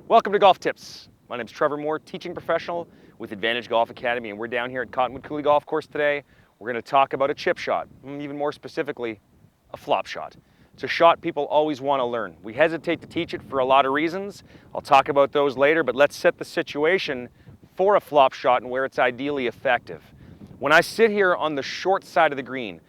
Welcome to Golf Tips. My name is Trevor Moore, teaching professional with Advantage Golf Academy, and we're down here at Cottonwood Coulee Golf Course today. We're going to talk about a chip shot, even more specifically, a flop shot. It's a shot people always want to learn. We hesitate to teach it for a lot of reasons. I'll talk about those later, but let's set the situation for a flop shot and where it's ideally effective. When I sit here on the short side of the green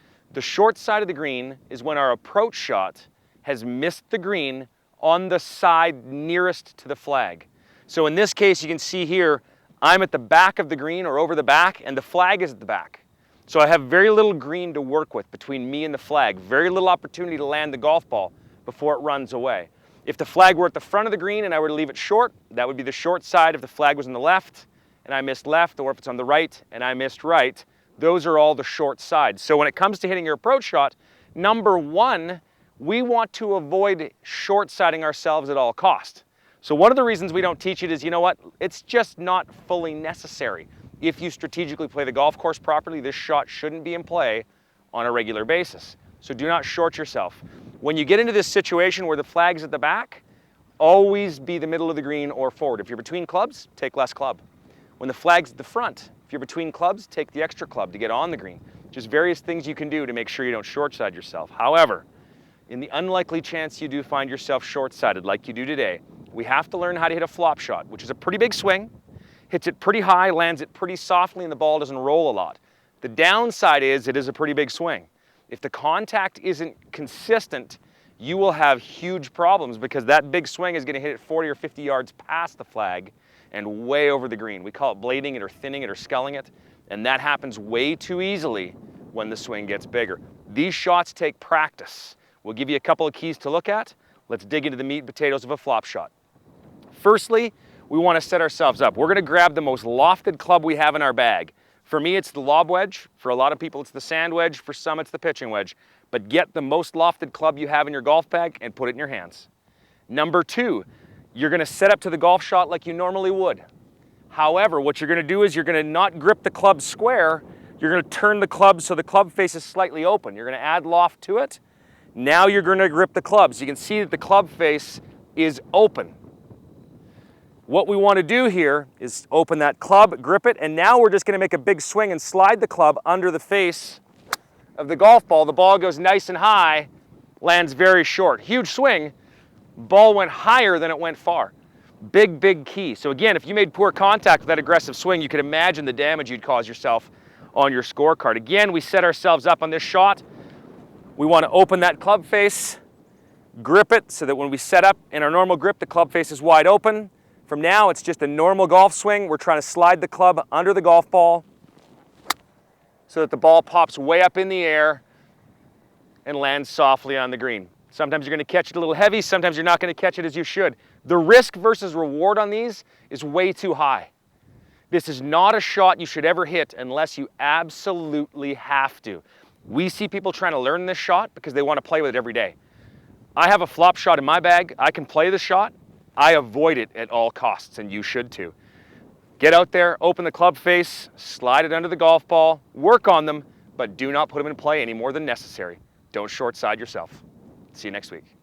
is when our approach shot has missed the green on the side nearest to the flag. So in this case, you can see here, I'm at the back of the green or over the back, and the flag is at the back. So I have very little green to work with between me and the flag, very little opportunity to land the golf ball before it runs away. If the flag were at the front of the green and I were to leave it short, that would be the short side. If the flag was on the left and I missed left, or if it's on the right and I missed right, those are all the short sides. So when it comes to hitting your approach shot, number one, we want to avoid short-siding ourselves at all cost. So one of the reasons we don't teach it is, you know what, it's just not fully necessary. If you strategically play the golf course properly, this shot shouldn't be in play on a regular basis. So do not short yourself. When you get into this situation where the flag's at the back, always be the middle of the green or forward. If you're between clubs, take less club. When the flag's at the front, if you're between clubs, take the extra club to get on the green. Just various things you can do to make sure you don't short-side yourself. However, in the unlikely chance you do find yourself short-sided like you do today, we have to learn how to hit a flop shot, which is a pretty big swing, hits it pretty high, lands it pretty softly, and the ball doesn't roll a lot. The downside is it is a pretty big swing. If the contact isn't consistent, you will have huge problems because that big swing is going to hit it 40 or 50 yards past the flag and way over the green. We call it blading it or thinning it or sculling it, and that happens way too easily when the swing gets bigger. These shots take practice. We'll give you a couple of keys to look at. Let's dig into the meat and potatoes of a flop shot. Firstly, we want to set ourselves up. We're going to grab the most lofted club we have in our bag. For me, it's the lob wedge. For a lot of people, it's the sand wedge. For some, it's the pitching wedge. But get the most lofted club you have in your golf bag and put it in your hands. Number two, you're going to set up to the golf shot like you normally would. However, what you're going to do is you're going to not grip the club square. You're going to turn the club so the club face is slightly open. You're going to add loft to it. Now you're going to grip the club. So you can see that the club face is open. What we want to do here is open that club, grip it, and now we're just going to make a big swing and slide the club under the face of the golf ball. The ball goes nice and high, lands very short. Huge swing, ball went higher than it went far. Big, big key. So again, if you made poor contact with that aggressive swing, you could imagine the damage you'd cause yourself on your scorecard. Again, we set ourselves up on this shot. We want to open that club face, grip it so that when we set up in our normal grip, the club face is wide open. From now, it's just a normal golf swing. We're trying to slide the club under the golf ball so that the ball pops way up in the air and lands softly on the green. Sometimes you're going to catch it a little heavy. Sometimes you're not going to catch it as you should. The risk versus reward on these is way too high. This is not a shot you should ever hit unless you absolutely have to. We see people trying to learn this shot because they want to play with it every day. I have a flop shot in my bag. I can play the shot. I avoid it at all costs, and you should too. Get out there, open the club face, slide it under the golf ball, work on them, but do not put them in play any more than necessary. Don't short side yourself. See you next week.